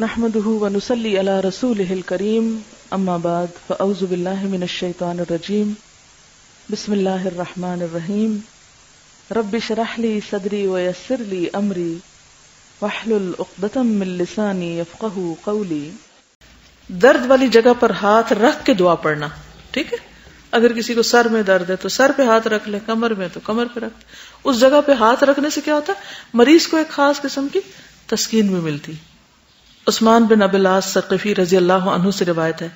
نحمده ونصلي على رسوله الكريم اما بعد فاعوذ بالله من الشيطان الرجيم بسم الله الرحمن الرحيم رب اشرح لي صدري ويسر لي امري واحلل عقدة من لساني يفقهوا قولي. درد والی جگہ پر ہاتھ رکھ کے دعا پڑھنا. ٹھیک ہے، اگر کسی کو سر میں درد ہے تو سر پہ ہاتھ رکھ لے، کمر میں تو کمر پہ رکھ. اس جگہ پہ ہاتھ رکھنے سے کیا ہوتا ہے؟ مریض کو ایک خاص قسم کی تسکین بھی ملتی. عثمان بن ابی العاص ثقفی رضی اللہ عنہ سے روایت ہے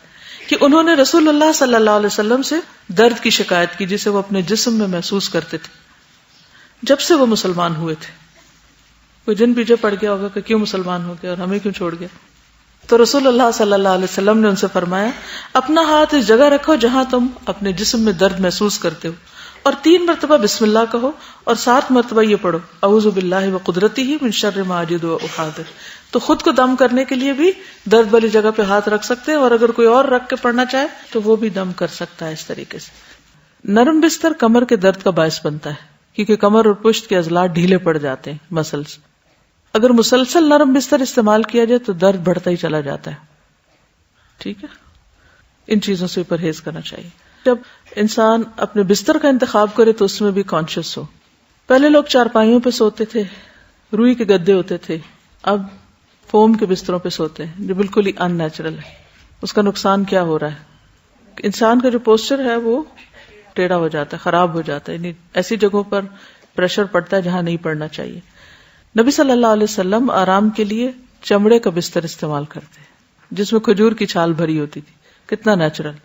کہ انہوں نے رسول اللہ صلی اللہ علیہ وسلم سے درد کی شکایت کی جسے وہ اپنے جسم میں محسوس کرتے تھے جب سے وہ مسلمان ہوئے تھے. کوئی جن پیچھے پڑ گیا ہوگا کہ کیوں مسلمان ہو گیا اور ہمیں کیوں چھوڑ گیا. تو رسول اللہ صلی اللہ علیہ وسلم نے ان سے فرمایا اپنا ہاتھ اس جگہ رکھو جہاں تم اپنے جسم میں درد محسوس کرتے ہو، اور 3 مرتبہ بسم اللہ کہو، اور 7 مرتبہ یہ پڑھو اعوذ باللہ وقدرتہ من شر ما اجد واحاذر. تو خود کو دم کرنے کے لیے بھی درد والی جگہ پہ ہاتھ رکھ سکتے ہیں، اور اگر کوئی اور رکھ کے پڑھنا چاہے تو وہ بھی دم کر سکتا ہے. اس طریقے سے نرم بستر کمر کے درد کا باعث بنتا ہے کیونکہ کمر اور پشت کے عضلات ڈھیلے پڑ جاتے ہیں، مسلس. اگر مسلسل نرم بستر استعمال کیا جائے تو درد بڑھتا ہی چلا جاتا ہے. ٹھیک ہے، ان چیزوں سے پرہیز کرنا چاہیے. جب انسان اپنے بستر کا انتخاب کرے تو اس میں بھی کانشیس ہو. پہلے لوگ چارپائیوں پہ سوتے تھے، روئی کے گدے ہوتے تھے، اب فوم کے بستروں پہ سوتے ہیں جو بالکل ہی ان نیچرل ہے. اس کا نقصان کیا ہو رہا ہے؟ انسان کا جو پوسچر ہے وہ ٹیڑھا ہو جاتا ہے، خراب ہو جاتا ہے. یعنی ایسی جگہوں پر پریشر پڑتا ہے جہاں نہیں پڑنا چاہیے. نبی صلی اللہ علیہ وسلم آرام کے لیے چمڑے کا بستر استعمال کرتے ہیں جس میں کھجور کی چھال بھری ہوتی تھی. کتنا نیچرل.